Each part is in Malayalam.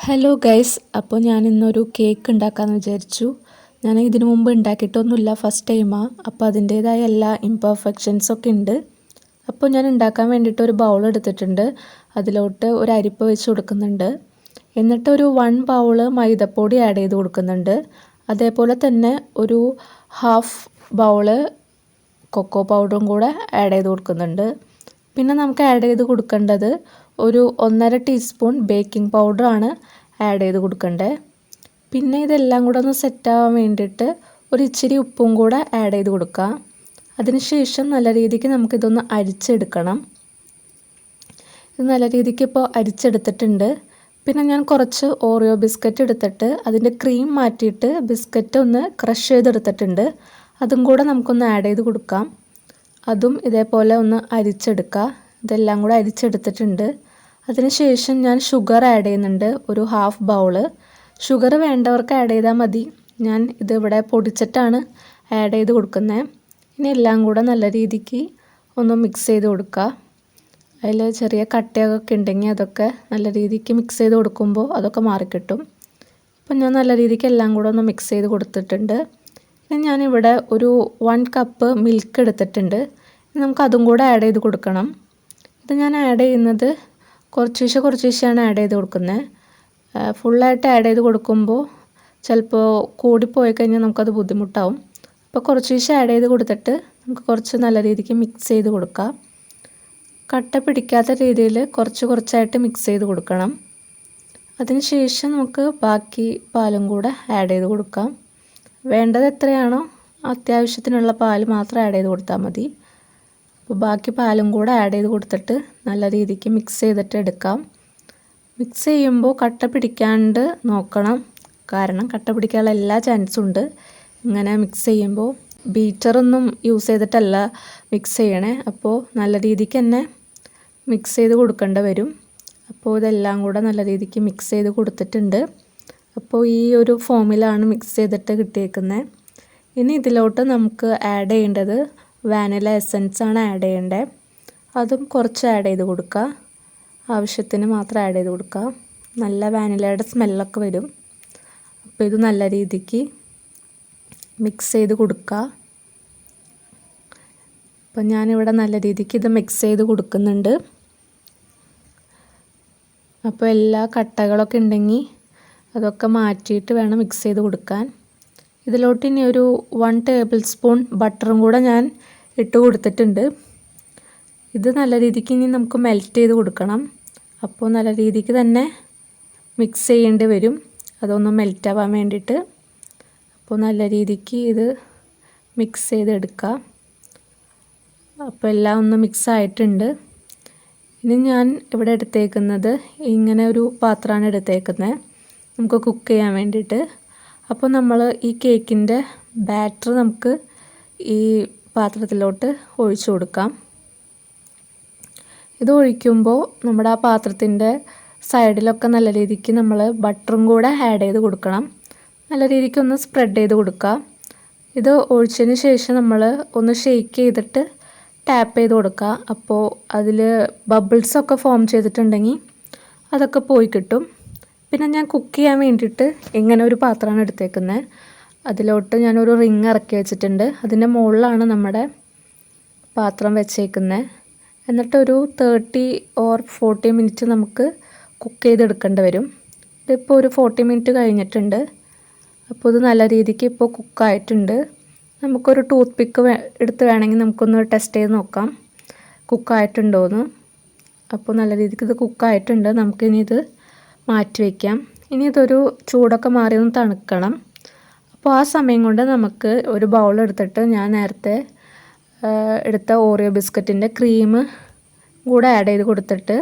ഹലോ ഗൈസ്, അപ്പോൾ ഞാൻ ഇന്നൊരു കേക്ക് ഉണ്ടാക്കാമെന്ന് വിചാരിച്ചു. ഞാൻ ഇതിനു മുമ്പ് ഉണ്ടാക്കിയിട്ടൊന്നുമില്ല, ഫസ്റ്റ് ടൈമാണ്. അപ്പോൾ അതിൻ്റേതായ എല്ലാ ഇംപെർഫെക്ഷൻസൊക്കെ ഉണ്ട്. അപ്പോൾ ഞാൻ ഉണ്ടാക്കാൻ വേണ്ടിയിട്ട് ഒരു ബൗൾ എടുത്തിട്ടുണ്ട്. അതിലോട്ട് ഒരു അരിപ്പ വെച്ച് കൊടുക്കുന്നുണ്ട്. എന്നിട്ട് ഒരു 1 ബൗള് മൈദപ്പൊടി ആഡ് ചെയ്ത് കൊടുക്കുന്നുണ്ട്. അതേപോലെ തന്നെ ഒരു ഹാഫ് ബൗള് കൊക്കോ പൗഡറും കൂടെ ആഡ് ചെയ്ത് കൊടുക്കുന്നുണ്ട്. പിന്നെ നമുക്ക് ആഡ് ചെയ്ത് കൊടുക്കേണ്ടത് ഒരു 1.5 ടീസ്പൂൺ ബേക്കിംഗ് പൗഡറാണ് ആഡ് ചെയ്ത് കൊടുക്കേണ്ടത്. പിന്നെ ഇതെല്ലാം കൂടെ ഒന്ന് സെറ്റാവാൻ വേണ്ടിയിട്ട് ഒരു ഇച്ചിരി ഉപ്പും കൂടെ ആഡ് ചെയ്ത് കൊടുക്കുക. അതിനുശേഷം നല്ല രീതിക്ക് നമുക്കിതൊന്ന് അരിച്ചെടുക്കണം. ഇത് നല്ല രീതിക്ക് ഇപ്പോൾ അരിച്ചെടുത്തിട്ടുണ്ട്. പിന്നെ ഞാൻ കുറച്ച് ഓറിയോ ബിസ്ക്കറ്റ് എടുത്തിട്ട് അതിൻ്റെ ക്രീം മാറ്റിയിട്ട് ബിസ്ക്കറ്റ് ഒന്ന് ക്രഷ് ചെയ്തെടുത്തിട്ടുണ്ട്. അതും കൂടെ നമുക്കൊന്ന് ആഡ് ചെയ്ത് കൊടുക്കാം. അതും ഇതേപോലെ ഒന്ന് അരിച്ചെടുക്കുക. ഇതെല്ലാം കൂടെ അരിച്ചെടുത്തിട്ടുണ്ട്. അതിനുശേഷം ഞാൻ ഷുഗർ ആഡ് ചെയ്യുന്നുണ്ട്, ഒരു ഹാഫ് ബൗള്. ഷുഗർ വേണ്ടവർക്ക് ആഡ് ചെയ്താൽ മതി. ഞാൻ ഇതിവിടെ പൊടിച്ചിട്ടാണ് ആഡ് ചെയ്ത് കൊടുക്കുന്നത്. ഇനി എല്ലാം കൂടെ നല്ല രീതിക്ക് ഒന്ന് മിക്സ് ചെയ്ത് കൊടുക്കുക. അതിൽ ചെറിയ കട്ടയൊക്കെ ഉണ്ടെങ്കിൽ അതൊക്കെ നല്ല രീതിക്ക് മിക്സ് ചെയ്ത് കൊടുക്കുമ്പോൾ അതൊക്കെ മാറിക്കിട്ടും. അപ്പം ഞാൻ നല്ല രീതിക്ക് എല്ലാം കൂടെ ഒന്ന് മിക്സ് ചെയ്ത് കൊടുത്തിട്ടുണ്ട്. ഇനി ഞാനിവിടെ ഒരു 1 കപ്പ് മിൽക്ക് എടുത്തിട്ടുണ്ട്. നമുക്കതും കൂടെ ആഡ് ചെയ്ത് കൊടുക്കണം. ഇത് ഞാൻ ആഡ് ചെയ്യുന്നത് കുറച്ചേശെയാണ് ആഡ് ചെയ്ത് കൊടുക്കുന്നത്. ഫുള്ളായിട്ട് ആഡ് ചെയ്ത് കൊടുക്കുമ്പോൾ ചിലപ്പോൾ കൂടിപ്പോയി കഴിഞ്ഞാൽ നമുക്കത് ബുദ്ധിമുട്ടാവും. അപ്പോൾ കുറച്ചേശെ ആഡ് ചെയ്ത് കൊടുത്തിട്ട് നമുക്ക് കുറച്ച് നല്ല രീതിക്ക് മിക്സ് ചെയ്ത് കൊടുക്കാം. കട്ട പിടിക്കാത്ത രീതിയിൽ കുറച്ചായിട്ട് മിക്സ് ചെയ്ത് കൊടുക്കണം. അതിനുശേഷം നമുക്ക് ബാക്കി പാലും കൂടെ ആഡ് ചെയ്ത് കൊടുക്കാം. വേണ്ടത് എത്രയാണോ അത്യാവശ്യത്തിനുള്ള പാൽ മാത്രം ആഡ് ചെയ്ത് കൊടുത്താൽ മതി. അപ്പോൾ ബാക്കി പാലും കൂടെ ആഡ് ചെയ്ത് കൊടുത്തിട്ട് നല്ല രീതിക്ക് മിക്സ് ചെയ്തിട്ട് എടുക്കാം. മിക്സ് ചെയ്യുമ്പോൾ കട്ട പിടിക്കാണ്ട് നോക്കണം, കാരണം കട്ട പിടിക്കാനുള്ള എല്ലാ ചാൻസും ഉണ്ട്. ഇങ്ങനെ മിക്സ് ചെയ്യുമ്പോൾ ബീറ്ററൊന്നും യൂസ് ചെയ്തിട്ടല്ല മിക്സ് ചെയ്യണേ. അപ്പോൾ നല്ല രീതിക്ക് തന്നെ മിക്സ് ചെയ്ത് കൊടുക്കേണ്ടി വരും. അപ്പോൾ ഇതെല്ലാം കൂടെ നല്ല രീതിക്ക് മിക്സ് ചെയ്ത് കൊടുത്തിട്ടുണ്ട്. അപ്പോൾ ഈ ഒരു ഫോമിലാണ് മിക്സ് ചെയ്തിട്ട് കിട്ടിയേക്കുന്നത്. ഇനി ഇതിലോട്ട് നമുക്ക് ആഡ് ചെയ്യേണ്ടത് വാനില എസൻസ് ആണ് ആഡ് ചെയ്യേണ്ടത്. അതും കുറച്ച് ആഡ് ചെയ്ത് കൊടുക്കുക. ആവശ്യത്തിന് മാത്രം ആഡ് ചെയ്ത് കൊടുക്കുക. നല്ല വാനിലയുടെ സ്മെല്ലൊക്കെ വരും. അപ്പോൾ ഇത് നല്ല രീതിക്ക് മിക്സ് ചെയ്ത് കൊടുക്കുക. അപ്പം ഞാനിവിടെ നല്ല രീതിക്ക് ഇത് മിക്സ് ചെയ്ത് കൊടുക്കുന്നുണ്ട്. അപ്പോൾ എല്ലാ കട്ടകളൊക്കെ ഉണ്ടെങ്കിൽ അതൊക്കെ മാറ്റിയിട്ട് വേണം മിക്സ് ചെയ്ത് കൊടുക്കാൻ. ഇതിലോട്ട് ഇനി ഒരു 1 ടേബിൾ സ്പൂൺ ബട്ടറും കൂടെ ഞാൻ ഇട്ട് കൊടുത്തിട്ടുണ്ട്. ഇത് നല്ല രീതിക്ക് ഇനി നമുക്ക് മെൽറ്റ് ചെയ്ത് കൊടുക്കണം. അപ്പോൾ നല്ല രീതിക്ക് തന്നെ മിക്സ് ചെയ്യേണ്ടി വരും, അതൊന്ന് മെൽറ്റ് ആവാൻ വേണ്ടിയിട്ട്. അപ്പോൾ നല്ല രീതിക്ക് ഇത് മിക്സ് ചെയ്തെടുക്കുക. അപ്പോൾ എല്ലാം ഒന്ന് മിക്സ് ആയിട്ടുണ്ട്. ഇനി ഞാൻ ഇവിടെ എടുത്തേക്കുന്നത് ഇങ്ങനെ ഒരു പാത്രമാണ് എടുത്തേക്കുന്നത്, നമുക്ക് കുക്ക് ചെയ്യാൻ വേണ്ടിയിട്ട്. അപ്പോൾ നമ്മൾ ഈ കേക്കിൻ്റെ ബാറ്റർ നമുക്ക് ഈ പാത്രത്തിലോട്ട് ഒഴിച്ചു കൊടുക്കാം. ഇത് ഒഴിക്കുമ്പോൾ നമ്മുടെ ആ പാത്രത്തിൻ്റെ സൈഡിലൊക്കെ നല്ല രീതിക്ക് നമ്മൾ ബട്ടറും കൂടെ ആഡ് ചെയ്ത് കൊടുക്കണം. നല്ല രീതിക്ക് ഒന്ന് സ്പ്രെഡ് ചെയ്ത് കൊടുക്കുക. ഇത് ഒഴിച്ചതിന് ശേഷം നമ്മൾ ഒന്ന് ഷെയ്ക്ക് ചെയ്തിട്ട് ടാപ്പ് ചെയ്ത് കൊടുക്കുക. അപ്പോൾ അതിൽ ബബിൾസൊക്കെ ഫോം ചെയ്തിട്ടുണ്ടെങ്കിൽ അതൊക്കെ പോയി കിട്ടും. പിന്നെ ഞാൻ കുക്ക് ചെയ്യാൻ വേണ്ടിയിട്ട് ഇങ്ങനെ ഒരു പാത്രമാണ് എടുത്തേക്കുന്നത്. അതിലോട്ട് ഞാനൊരു റിങ് ഇറക്കി വെച്ചിട്ടുണ്ട്. അതിൻ്റെ മുകളിലാണ് നമ്മുടെ പാത്രം വെച്ചേക്കുന്നത്. എന്നിട്ടൊരു 30 or 40 മിനിറ്റ് നമുക്ക് കുക്ക് ചെയ്തെടുക്കേണ്ടി വരും. ഇതിപ്പോൾ ഒരു 40 മിനിറ്റ് കഴിഞ്ഞിട്ടുണ്ട്. അപ്പോൾ ഇത് നല്ല രീതിക്ക് ഇപ്പോൾ കുക്കായിട്ടുണ്ട്. നമുക്കൊരു ടൂത്ത് പിക്ക് എടുത്ത് വേണമെങ്കിൽ നമുക്കൊന്ന് ടെസ്റ്റ് ചെയ്ത് നോക്കാം കുക്കായിട്ടുണ്ടോയെന്ന്. അപ്പോൾ നല്ല രീതിക്ക് ഇത് കുക്കായിട്ടുണ്ട്. നമുക്കിനി ഇത് മാറ്റി വയ്ക്കാം. ഇനി ഇതൊരു ചൂടൊക്കെ മാറി ഒന്ന് തണുക്കണം. അപ്പോൾ ആ സമയം കൊണ്ട് നമുക്ക് ഒരു ബൗൾ എടുത്തിട്ട് ഞാൻ നേരത്തെ എടുത്ത ഓറിയോ ബിസ്ക്കറ്റിൻ്റെ ക്രീം കൂടെ ആഡ് ചെയ്ത് കൊടുത്തിട്ട്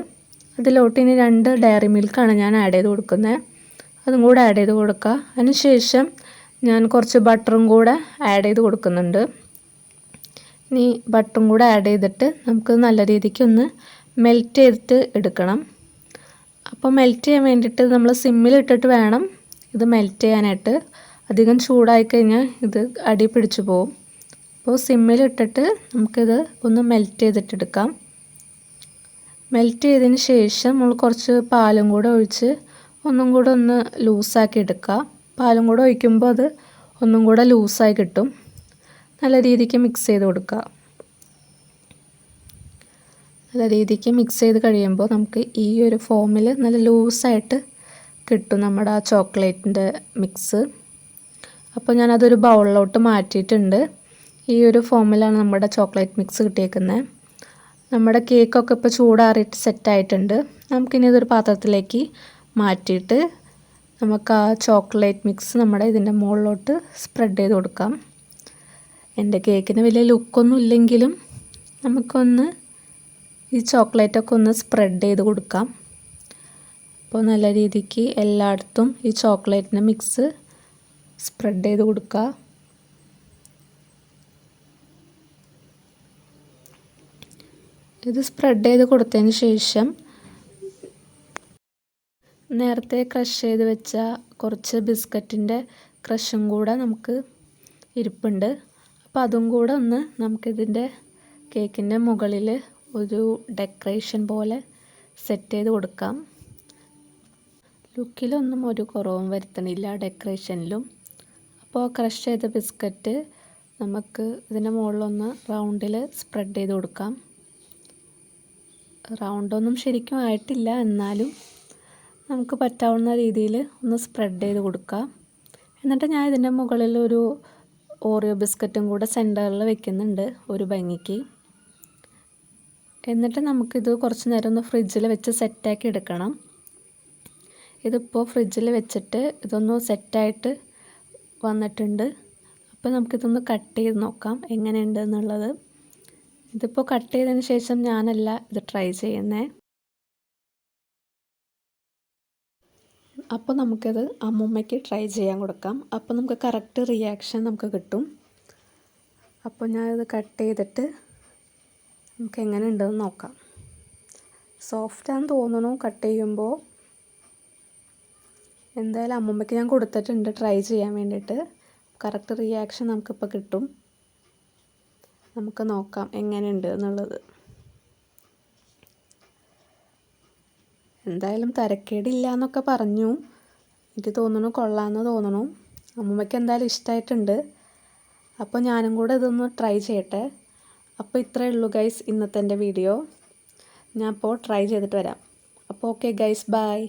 അതിലോട്ട് ഇനി 2 ഡയറി മിൽക്കാണ് ഞാൻ ആഡ് ചെയ്ത് കൊടുക്കുന്നത്. അതും കൂടെ ആഡ് ചെയ്ത് കൊടുക്കുക. അതിനുശേഷം ഞാൻ കുറച്ച് ബട്ടറും കൂടെ ആഡ് ചെയ്ത് കൊടുക്കുന്നുണ്ട്. ഇനി ബട്ടറും കൂടെ ആഡ് ചെയ്തിട്ട് നമുക്ക് നല്ല രീതിക്ക് ഒന്ന് മെൽറ്റ് ചെയ്തിട്ട് എടുക്കണം. അപ്പോൾ മെൽറ്റ് ചെയ്യാൻ വേണ്ടിയിട്ട് നമ്മൾ സിമ്മിലിട്ടിട്ട് വേണം ഇത് മെൽറ്റ് ചെയ്യാനായിട്ട്. അധികം ചൂടായി കഴിഞ്ഞാൽ ഇത് അടി പിടിച്ചു പോകും. അപ്പോൾ സിമ്മിലിട്ടിട്ട് നമുക്കിത് ഒന്ന് മെൽറ്റ് ചെയ്തിട്ടെടുക്കാം. മെൽറ്റ് ചെയ്തതിന് ശേഷം നമ്മൾ കുറച്ച് പാലും കൂടെ ഒഴിച്ച് ഒന്നും കൂടെ ഒന്ന് ലൂസാക്കി എടുക്കുക. പാലും കൂടെ ഒഴിക്കുമ്പോൾ അത് ഒന്നും കൂടെ ലൂസായി കിട്ടും. നല്ല രീതിക്ക് മിക്സ് ചെയ്ത് കൊടുക്കുക. നല്ല രീതിക്ക് മിക്സ് ചെയ്ത് കഴിയുമ്പോൾ നമുക്ക് ഈ ഒരു ഫോമിൽ നല്ല ലൂസായിട്ട് കിട്ടും നമ്മുടെ ആ ചോക്ലേറ്റിൻ്റെ മിക്സ്. അപ്പോൾ ഞാനതൊരു ബൗളിലോട്ട് മാറ്റിയിട്ടുണ്ട്. ഈ ഒരു ഫോമിലാണ് നമ്മുടെ ചോക്ലേറ്റ് മിക്സ് കിട്ടിയേക്കുന്നത്. നമ്മുടെ കേക്കൊക്കെ ഇപ്പോൾ ചൂടാറിയിട്ട് സെറ്റായിട്ടുണ്ട്. നമുക്കിനി ഇതൊരു പാത്രത്തിലേക്ക് മാറ്റിയിട്ട് നമുക്ക് ആ ചോക്ലേറ്റ് മിക്സ് നമ്മുടെ ഇതിൻ്റെ മുകളിലോട്ട് സ്പ്രെഡ് ചെയ്ത് കൊടുക്കാം. എൻ്റെ കേക്കിന് വലിയ ലുക്കൊന്നും ഇല്ലെങ്കിലും നമുക്കൊന്ന് ഈ ചോക്ലേറ്റൊക്കെ ഒന്ന് സ്പ്രെഡ് ചെയ്ത് കൊടുക്കാം. അപ്പോൾ നല്ല രീതിക്ക് എല്ലായിടത്തും ഈ ചോക്ലേറ്റിൻ്റെ മിക്സ് സ്പ്രെഡ് ചെയ്ത് കൊടുക്കുക. ഇത് സ്പ്രെഡ് ചെയ്ത് കൊടുത്തതിന് ശേഷം നേരത്തെ ക്രഷ് ചെയ്ത് വെച്ച കുറച്ച് ബിസ്ക്കറ്റിൻ്റെ ക്രഷും കൂടെ നമുക്ക് ഇരിപ്പുണ്ട്. അപ്പോൾ അതും കൂടെ ഒന്ന് നമുക്കിതിൻ്റെ കേക്കിൻ്റെ മുകളിൽ ഒരു ഡെക്കറേഷൻ പോലെ സെറ്റ് ചെയ്ത് കൊടുക്കാം. ലുക്കിലൊന്നും ഒരു കുറവും വരുത്തണില്ല ഡെക്കറേഷനിലും. അപ്പോൾ ക്രഷ് ചെയ്ത ബിസ്ക്കറ്റ് നമുക്ക് ഇതിൻ്റെ മുകളിലൊന്ന് റൗണ്ടിൽ സ്പ്രെഡ് ചെയ്ത് കൊടുക്കാം. റൗണ്ടൊന്നും ശരിക്കും ആയിട്ടില്ല, എന്നാലും നമുക്ക് പറ്റാവുന്ന രീതിയിൽ ഒന്ന് സ്പ്രെഡ് ചെയ്ത് കൊടുക്കാം. എന്നിട്ട് ഞാൻ ഇതിൻ്റെ മുകളിൽ ഒരു ഓറിയോ ബിസ്ക്കറ്റും കൂടെ സെൻറ്ററിൽ വെക്കുന്നുണ്ട് ഒരു ഭംഗിക്ക്. എന്നിട്ട് നമുക്കിത് കുറച്ച് നേരം ഒന്ന് ഫ്രിഡ്ജിൽ വെച്ച് സെറ്റാക്കി എടുക്കണം. ഇതിപ്പോൾ ഫ്രിഡ്ജിൽ വെച്ചിട്ട് ഇതൊന്ന് സെറ്റായിട്ട് വന്നിട്ടുണ്ട്. അപ്പോൾ നമുക്കിതൊന്ന് കട്ട് ചെയ്ത് നോക്കാം എങ്ങനെയുണ്ട് എന്നുള്ളത്. ഇതിപ്പോൾ കട്ട് ചെയ്തതിന് ശേഷം ഞാനല്ല ഇത് ട്രൈ ചെയ്യുന്നത്. അപ്പോൾ നമുക്കിത് അമ്മൂമ്മയ്ക്ക് ട്രൈ ചെയ്യാൻ കൊടുക്കാം. അപ്പോൾ നമുക്ക് കറക്റ്റ് റിയാക്ഷൻ നമുക്ക് കിട്ടും. അപ്പോൾ ഞാനിത് കട്ട് ചെയ്തിട്ട് നമുക്ക് എങ്ങനെ ഉണ്ടെന്ന് നോക്കാം. സോഫ്റ്റാന്ന് തോന്നുന്നു കട്ട് ചെയ്യുമ്പോൾ. എന്തായാലും അമ്മൂമ്മയ്ക്ക് ഞാൻ കൊടുത്തിട്ടുണ്ട് ട്രൈ ചെയ്യാൻ വേണ്ടിയിട്ട്. കറക്റ്റ് റിയാക്ഷൻ നമുക്കിപ്പോൾ കിട്ടും. നമുക്ക് നോക്കാം എങ്ങനെയുണ്ട് എന്നുള്ളത്. എന്തായാലും തരക്കേടില്ല എന്നൊക്കെ പറഞ്ഞു. എനിക്ക് തോന്നുന്നു കൊള്ളാമെന്ന് തോന്നുന്നു. അമ്മൂമ്മയ്ക്ക് എന്തായാലും ഇഷ്ടമായിട്ടുണ്ട്. അപ്പോൾ ഞാനും കൂടെ ഇതൊന്ന് ട്രൈ ചെയ്യട്ടെ. അപ്പോൾ ഇത്രയേ ഉള്ളൂ ഗൈസ് ഇന്നത്തെ എൻ്റെ വീഡിയോ. ഞാൻ ഇപ്പോൾ ട്രൈ ചെയ്തിട്ട് വരാം. അപ്പോൾ ഓക്കെ ഗൈസ്, ബൈ.